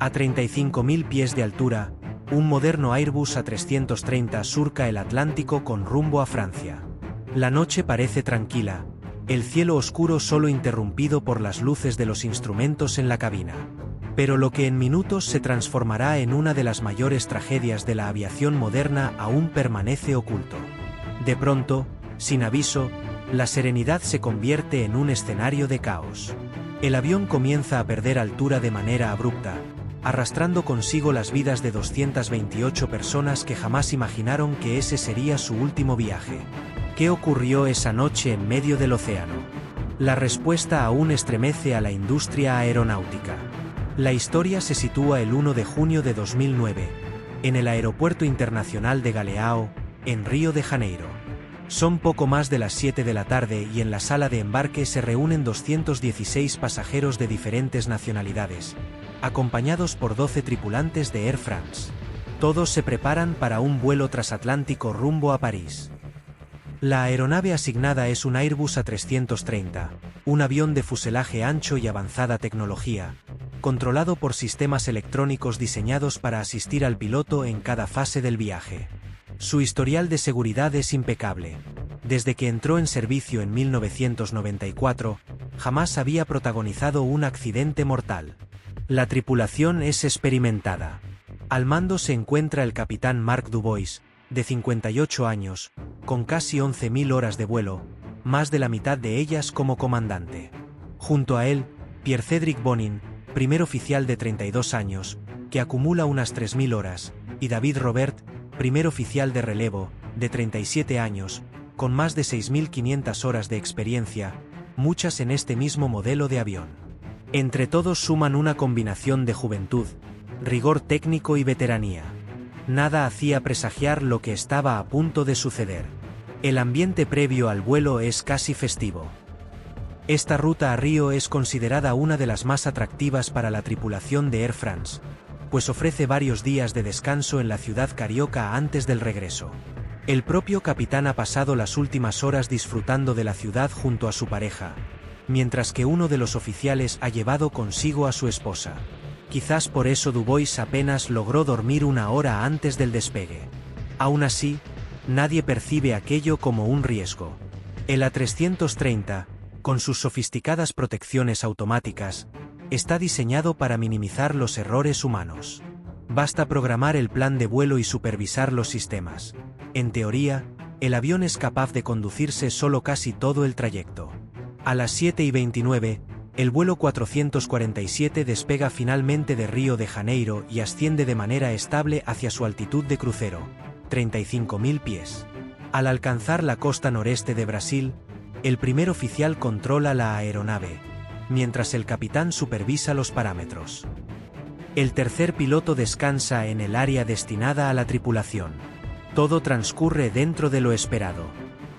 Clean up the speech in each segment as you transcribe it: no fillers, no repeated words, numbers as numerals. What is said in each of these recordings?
A 35.000 pies de altura, un moderno Airbus A330 surca el Atlántico con rumbo a Francia. La noche parece tranquila, el cielo oscuro solo interrumpido por las luces de los instrumentos en la cabina. Pero lo que en minutos se transformará en una de las mayores tragedias de la aviación moderna aún permanece oculto. De pronto, sin aviso, la serenidad se convierte en un escenario de caos. El avión comienza a perder altura de manera abrupta, arrastrando consigo las vidas de 228 personas que jamás imaginaron que ese sería su último viaje. ¿Qué ocurrió esa noche en medio del océano? La respuesta aún estremece a la industria aeronáutica. La historia se sitúa el 1 de junio de 2009, en el Aeropuerto Internacional de Galeão, en Río de Janeiro. Son poco más de las 7 de la tarde y en la sala de embarque se reúnen 216 pasajeros de diferentes nacionalidades, acompañados por 12 tripulantes de Air France. Todos se preparan para un vuelo transatlántico rumbo a París. La aeronave asignada es un Airbus A330, un avión de fuselaje ancho y avanzada tecnología, controlado por sistemas electrónicos diseñados para asistir al piloto en cada fase del viaje. Su historial de seguridad es impecable. Desde que entró en servicio en 1994, jamás había protagonizado un accidente mortal. La tripulación es experimentada. Al mando se encuentra el capitán Marc Dubois, de 58 años, con casi 11.000 horas de vuelo, más de la mitad de ellas como comandante. Junto a él, Pierre-Cédric Bonin, primer oficial de 32 años, que acumula unas 3.000 horas, y David Robert, primer oficial de relevo, de 37 años, con más de 6.500 horas de experiencia, muchas en este mismo modelo de avión. Entre todos suman una combinación de juventud, rigor técnico y veteranía. Nada hacía presagiar lo que estaba a punto de suceder. El ambiente previo al vuelo es casi festivo. Esta ruta a Río es considerada una de las más atractivas para la tripulación de Air France, pues ofrece varios días de descanso en la ciudad carioca antes del regreso. El propio capitán ha pasado las últimas horas disfrutando de la ciudad junto a su pareja, mientras que uno de los oficiales ha llevado consigo a su esposa. Quizás por eso Dubois apenas logró dormir una hora antes del despegue. Aún así, nadie percibe aquello como un riesgo. El A330, con sus sofisticadas protecciones automáticas, está diseñado para minimizar los errores humanos. Basta programar el plan de vuelo y supervisar los sistemas. En teoría, el avión es capaz de conducirse solo casi todo el trayecto. A las 7:29, el vuelo 447 despega finalmente de Río de Janeiro y asciende de manera estable hacia su altitud de crucero, 35.000 pies. Al alcanzar la costa noreste de Brasil, el primer oficial controla la aeronave, mientras el capitán supervisa los parámetros. El tercer piloto descansa en el área destinada a la tripulación. Todo transcurre dentro de lo esperado.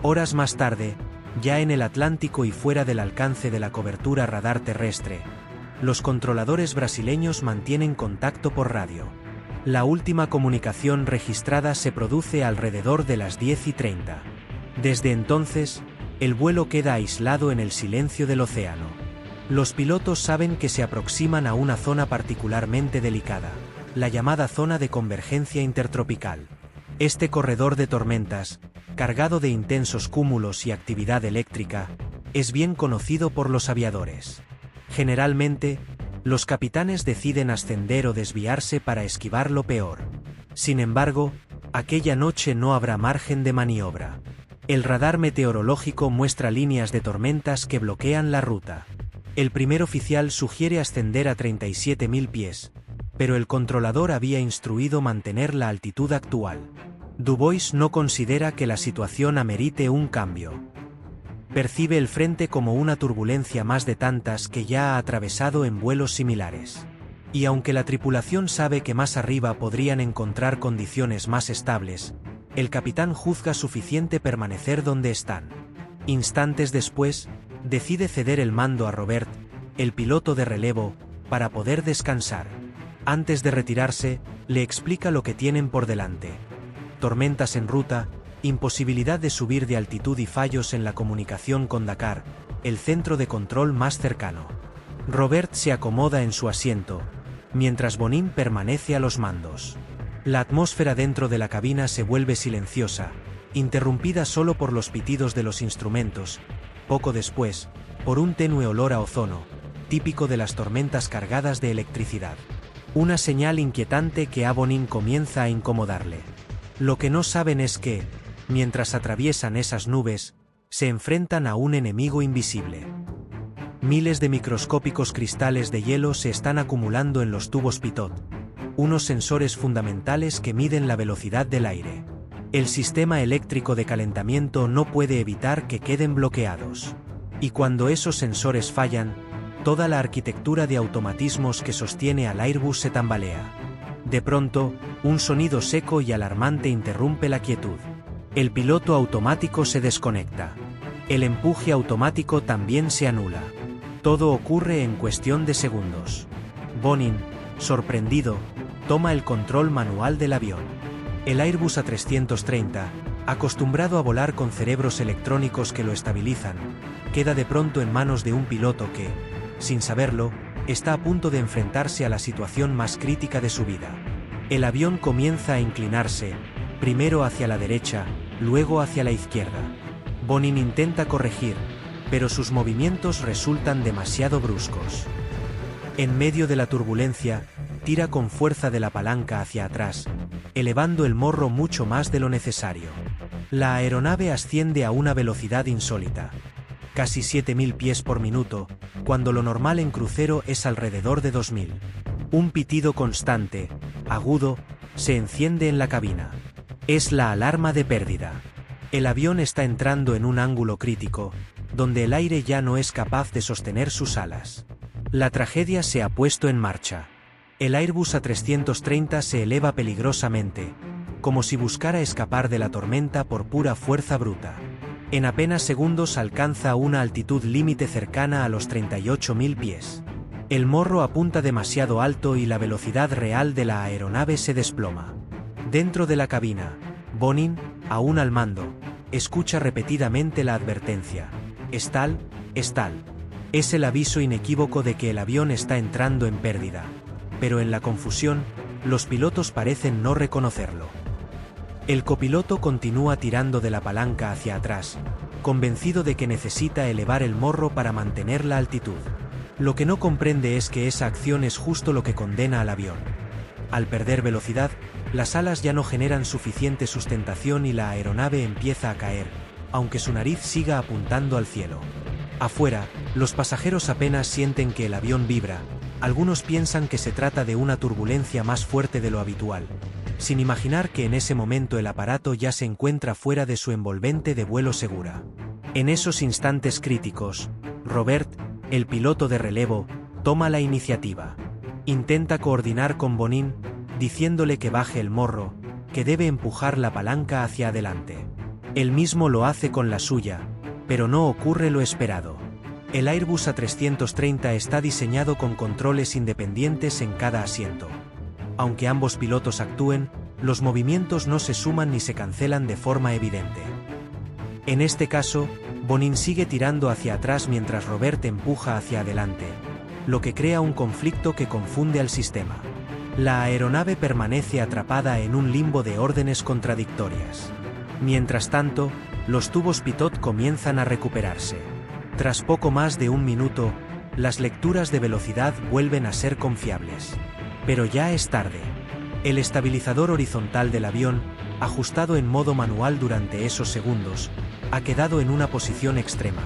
Horas más tarde, ya en el Atlántico y fuera del alcance de la cobertura radar terrestre, los controladores brasileños mantienen contacto por radio. La última comunicación registrada se produce alrededor de las 10:30. Desde entonces, el vuelo queda aislado en el silencio del océano. Los pilotos saben que se aproximan a una zona particularmente delicada, la llamada zona de convergencia intertropical. Este corredor de tormentas, cargado de intensos cúmulos y actividad eléctrica, es bien conocido por los aviadores. Generalmente, los capitanes deciden ascender o desviarse para esquivar lo peor. Sin embargo, aquella noche no habrá margen de maniobra. El radar meteorológico muestra líneas de tormentas que bloquean la ruta. El primer oficial sugiere ascender a 37.000 pies, pero el controlador había instruido mantener la altitud actual. Dubois no considera que la situación amerite un cambio. Percibe el frente como una turbulencia más de tantas que ya ha atravesado en vuelos similares. Y aunque la tripulación sabe que más arriba podrían encontrar condiciones más estables, el capitán juzga suficiente permanecer donde están. Instantes después, decide ceder el mando a Robert, el piloto de relevo, para poder descansar. Antes de retirarse, le explica lo que tienen por delante: tormentas en ruta, imposibilidad de subir de altitud y fallos en la comunicación con Dakar, el centro de control más cercano. Robert se acomoda en su asiento, mientras Bonin permanece a los mandos. La atmósfera dentro de la cabina se vuelve silenciosa, interrumpida solo por los pitidos de los instrumentos, poco después, por un tenue olor a ozono, típico de las tormentas cargadas de electricidad. Una señal inquietante que a Bonin comienza a incomodarle. Lo que no saben es que, mientras atraviesan esas nubes, se enfrentan a un enemigo invisible. Miles de microscópicos cristales de hielo se están acumulando en los tubos pitot, unos sensores fundamentales que miden la velocidad del aire. El sistema eléctrico de calentamiento no puede evitar que queden bloqueados. Y cuando esos sensores fallan, toda la arquitectura de automatismos que sostiene al Airbus se tambalea. De pronto, un sonido seco y alarmante interrumpe la quietud. El piloto automático se desconecta. El empuje automático también se anula. Todo ocurre en cuestión de segundos. Bonin, sorprendido, toma el control manual del avión. El Airbus A330, acostumbrado a volar con cerebros electrónicos que lo estabilizan, queda de pronto en manos de un piloto que, sin saberlo, está a punto de enfrentarse a la situación más crítica de su vida. El avión comienza a inclinarse, primero hacia la derecha, luego hacia la izquierda. Bonin intenta corregir, pero sus movimientos resultan demasiado bruscos. En medio de la turbulencia, tira con fuerza de la palanca hacia atrás, elevando el morro mucho más de lo necesario. La aeronave asciende a una velocidad insólita, casi 7000 pies por minuto, cuando lo normal en crucero es alrededor de 2000. Un pitido constante, agudo, se enciende en la cabina. Es la alarma de pérdida. El avión está entrando en un ángulo crítico, donde el aire ya no es capaz de sostener sus alas. La tragedia se ha puesto en marcha. El Airbus A330 se eleva peligrosamente, como si buscara escapar de la tormenta por pura fuerza bruta. En apenas segundos alcanza una altitud límite cercana a los 38.000 pies. El morro apunta demasiado alto y la velocidad real de la aeronave se desploma. Dentro de la cabina, Bonin, aún al mando, escucha repetidamente la advertencia: "Stall, stall". Es el aviso inequívoco de que el avión está entrando en pérdida. Pero en la confusión, los pilotos parecen no reconocerlo. El copiloto continúa tirando de la palanca hacia atrás, convencido de que necesita elevar el morro para mantener la altitud. Lo que no comprende es que esa acción es justo lo que condena al avión. Al perder velocidad, las alas ya no generan suficiente sustentación y la aeronave empieza a caer, aunque su nariz siga apuntando al cielo. Afuera, los pasajeros apenas sienten que el avión vibra. Algunos piensan que se trata de una turbulencia más fuerte de lo habitual, sin imaginar que en ese momento el aparato ya se encuentra fuera de su envolvente de vuelo segura. En esos instantes críticos, Robert, el piloto de relevo, toma la iniciativa. Intenta coordinar con Bonin, diciéndole que baje el morro, que debe empujar la palanca hacia adelante. Él mismo lo hace con la suya, pero no ocurre lo esperado. El Airbus A330 está diseñado con controles independientes en cada asiento. Aunque ambos pilotos actúen, los movimientos no se suman ni se cancelan de forma evidente. En este caso, Bonin sigue tirando hacia atrás mientras Robert empuja hacia adelante, lo que crea un conflicto que confunde al sistema. La aeronave permanece atrapada en un limbo de órdenes contradictorias. Mientras tanto, los tubos pitot comienzan a recuperarse. Tras poco más de un minuto, las lecturas de velocidad vuelven a ser confiables. Pero ya es tarde. El estabilizador horizontal del avión, ajustado en modo manual durante esos segundos, ha quedado en una posición extrema,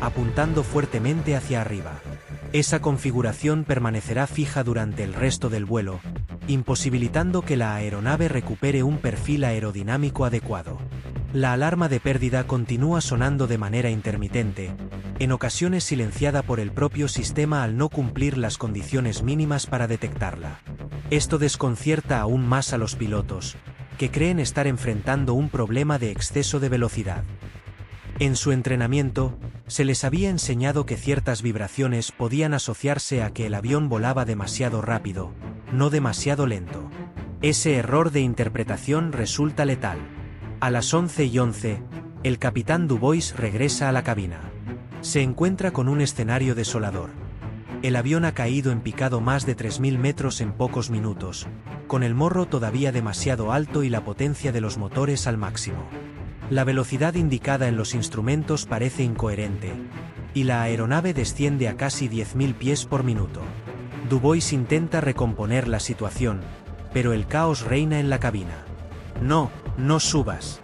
apuntando fuertemente hacia arriba. Esa configuración permanecerá fija durante el resto del vuelo, imposibilitando que la aeronave recupere un perfil aerodinámico adecuado. La alarma de pérdida continúa sonando de manera intermitente, en ocasiones silenciada por el propio sistema al no cumplir las condiciones mínimas para detectarla. Esto desconcierta aún más a los pilotos, que creen estar enfrentando un problema de exceso de velocidad. En su entrenamiento, se les había enseñado que ciertas vibraciones podían asociarse a que el avión volaba demasiado rápido, no demasiado lento. Ese error de interpretación resulta letal. A las 11:11, el capitán Dubois regresa a la cabina. Se encuentra con un escenario desolador. El avión ha caído en picado más de 3000 metros en pocos minutos, con el morro todavía demasiado alto y la potencia de los motores al máximo. La velocidad indicada en los instrumentos parece incoherente, y la aeronave desciende a casi 10.000 pies por minuto. Dubois intenta recomponer la situación, pero el caos reina en la cabina. «No, no subas»,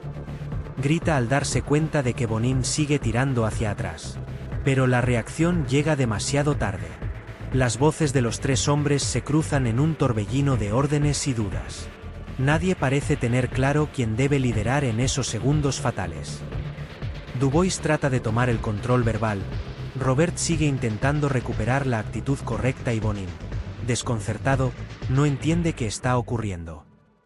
grita al darse cuenta de que Bonin sigue tirando hacia atrás. Pero la reacción llega demasiado tarde. Las voces de los tres hombres se cruzan en un torbellino de órdenes y dudas. Nadie parece tener claro quién debe liderar en esos segundos fatales. Dubois trata de tomar el control verbal. Robert sigue intentando recuperar la actitud correcta y Bonin, desconcertado, no entiende qué está ocurriendo.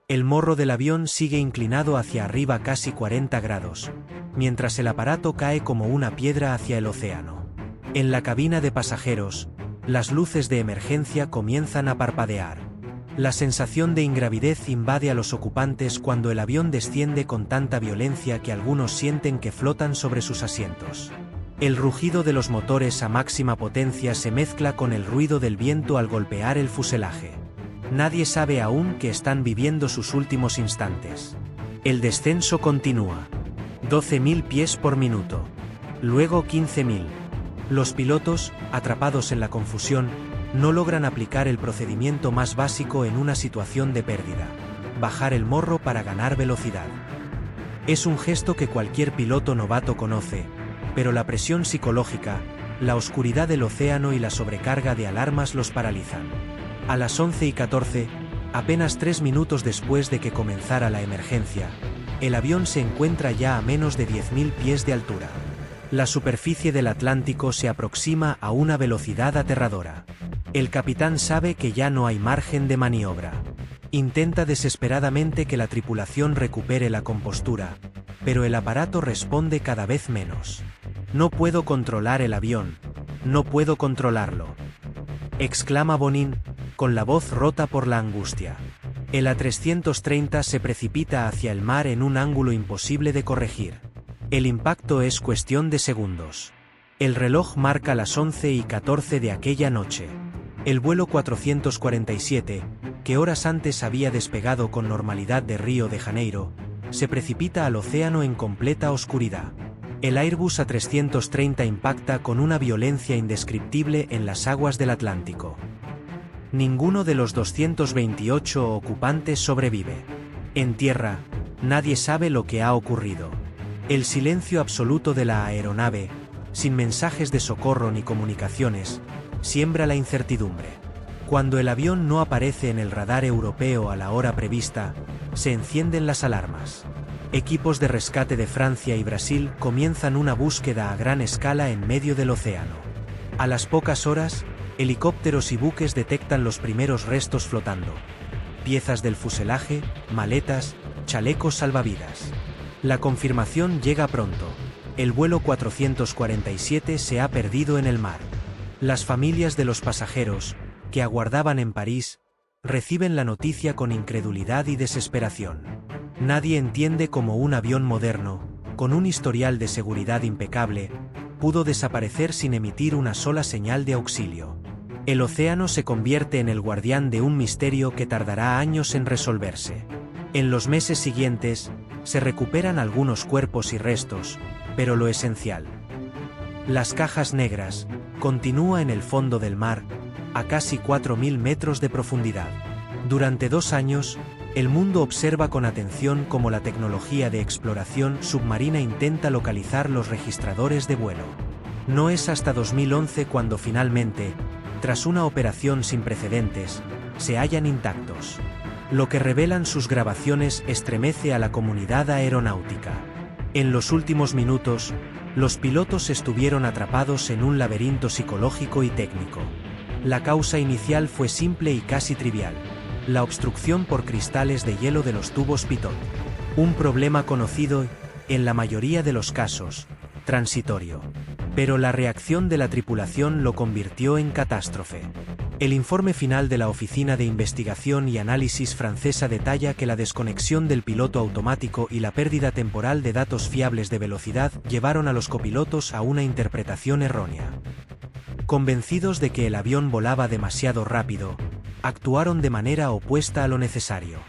El morro del avión sigue inclinado hacia arriba casi 40 grados, mientras el aparato cae como una piedra hacia el océano. En la cabina de pasajeros, las luces de emergencia comienzan a parpadear. La sensación de ingravidez invade a los ocupantes cuando el avión desciende con tanta violencia que algunos sienten que flotan sobre sus asientos. El rugido de los motores a máxima potencia se mezcla con el ruido del viento al golpear el fuselaje. Nadie sabe aún que están viviendo sus últimos instantes. El descenso continúa. 12.000 pies por minuto. Luego 15.000. Los pilotos, atrapados en la confusión, no logran aplicar el procedimiento más básico en una situación de pérdida: bajar el morro para ganar velocidad. Es un gesto que cualquier piloto novato conoce, pero la presión psicológica, la oscuridad del océano y la sobrecarga de alarmas los paralizan. A las 11:14, apenas 3 minutos después de que comenzara la emergencia, el avión se encuentra ya a menos de 10.000 pies de altura. La superficie del Atlántico se aproxima a una velocidad aterradora. El capitán sabe que ya no hay margen de maniobra. Intenta desesperadamente que la tripulación recupere la compostura, pero el aparato responde cada vez menos. «No puedo controlar el avión, no puedo controlarlo», exclama Bonin, con la voz rota por la angustia. El A330 se precipita hacia el mar en un ángulo imposible de corregir. El impacto es cuestión de segundos. El reloj marca las 11:14 de aquella noche. El vuelo 447, que horas antes había despegado con normalidad de Río de Janeiro, se precipita al océano en completa oscuridad. El Airbus A330 impacta con una violencia indescriptible en las aguas del Atlántico. Ninguno de los 228 ocupantes sobrevive. En tierra, nadie sabe lo que ha ocurrido. El silencio absoluto de la aeronave, sin mensajes de socorro ni comunicaciones, siembra la incertidumbre. Cuando el avión no aparece en el radar europeo a la hora prevista, se encienden las alarmas. Equipos de rescate de Francia y Brasil comienzan una búsqueda a gran escala en medio del océano. A las pocas horas, helicópteros y buques detectan los primeros restos flotando: piezas del fuselaje, maletas, chalecos salvavidas. La confirmación llega pronto: el vuelo 447 se ha perdido en el mar. Las familias de los pasajeros, que aguardaban en París, reciben la noticia con incredulidad y desesperación. Nadie entiende cómo un avión moderno, con un historial de seguridad impecable, pudo desaparecer sin emitir una sola señal de auxilio. El océano se convierte en el guardián de un misterio que tardará años en resolverse. En los meses siguientes, se recuperan algunos cuerpos y restos, pero lo esencial, las cajas negras, continúa en el fondo del mar, a casi 4.000 metros de profundidad. Durante 2 años, el mundo observa con atención cómo la tecnología de exploración submarina intenta localizar los registradores de vuelo. No es hasta 2011 cuando finalmente, tras una operación sin precedentes, se hallan intactos. Lo que revelan sus grabaciones estremece a la comunidad aeronáutica. En los últimos minutos, los pilotos estuvieron atrapados en un laberinto psicológico y técnico. La causa inicial fue simple y casi trivial: la obstrucción por cristales de hielo de los tubos pitot. Un problema conocido, en la mayoría de los casos, transitorio. Pero la reacción de la tripulación lo convirtió en catástrofe. El informe final de la Oficina de Investigación y Análisis francesa detalla que la desconexión del piloto automático y la pérdida temporal de datos fiables de velocidad llevaron a los copilotos a una interpretación errónea. Convencidos de que el avión volaba demasiado rápido, actuaron de manera opuesta a lo necesario.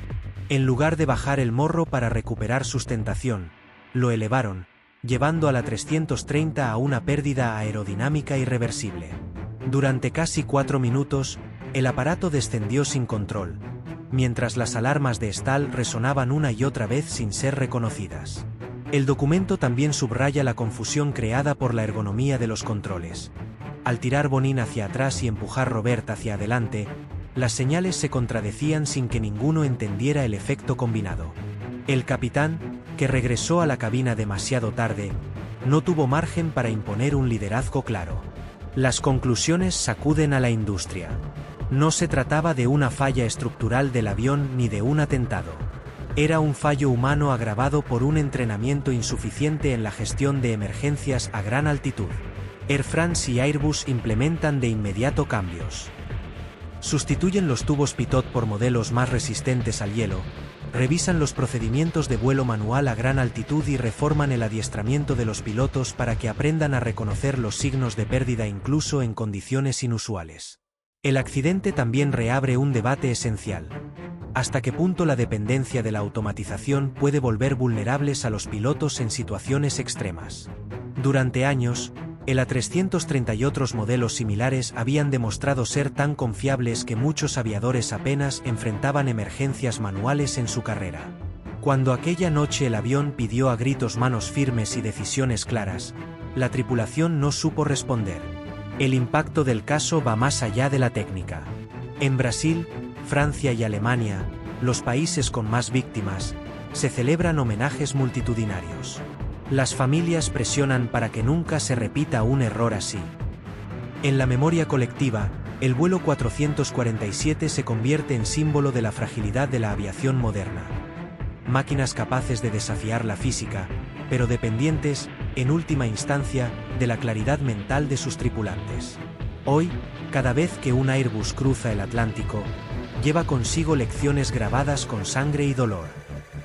En lugar de bajar el morro para recuperar sustentación, lo elevaron, llevando a la 330 a una pérdida aerodinámica irreversible. Durante casi 4 minutos, el aparato descendió sin control, mientras las alarmas de Stahl resonaban una y otra vez sin ser reconocidas. El documento también subraya la confusión creada por la ergonomía de los controles. Al tirar Bonin hacia atrás y empujar Robert hacia adelante, las señales se contradecían sin que ninguno entendiera el efecto combinado. El capitán, que regresó a la cabina demasiado tarde, no tuvo margen para imponer un liderazgo claro. Las conclusiones sacuden a la industria. No se trataba de una falla estructural del avión ni de un atentado. Era un fallo humano agravado por un entrenamiento insuficiente en la gestión de emergencias a gran altitud. Air France y Airbus implementan de inmediato cambios. Sustituyen los tubos pitot por modelos más resistentes al hielo, revisan los procedimientos de vuelo manual a gran altitud y reforman el adiestramiento de los pilotos para que aprendan a reconocer los signos de pérdida incluso en condiciones inusuales. El accidente también reabre un debate esencial. ¿Hasta qué punto la dependencia de la automatización puede volver vulnerables a los pilotos en situaciones extremas? Durante años, el A330 y otros modelos similares habían demostrado ser tan confiables que muchos aviadores apenas enfrentaban emergencias manuales en su carrera. Cuando aquella noche el avión pidió a gritos manos firmes y decisiones claras, la tripulación no supo responder. El impacto del caso va más allá de la técnica. En Brasil, Francia y Alemania, los países con más víctimas, se celebran homenajes multitudinarios. Las familias presionan para que nunca se repita un error así. En la memoria colectiva, el vuelo 447 se convierte en símbolo de la fragilidad de la aviación moderna. Máquinas capaces de desafiar la física, pero dependientes, en última instancia, de la claridad mental de sus tripulantes. Hoy, cada vez que un Airbus cruza el Atlántico, lleva consigo lecciones grabadas con sangre y dolor.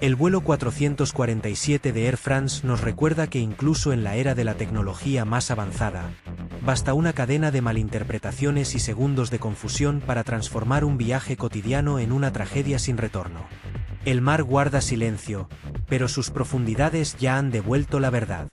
El vuelo 447 de Air France nos recuerda que incluso en la era de la tecnología más avanzada, basta una cadena de malinterpretaciones y segundos de confusión para transformar un viaje cotidiano en una tragedia sin retorno. El mar guarda silencio, pero sus profundidades ya han devuelto la verdad.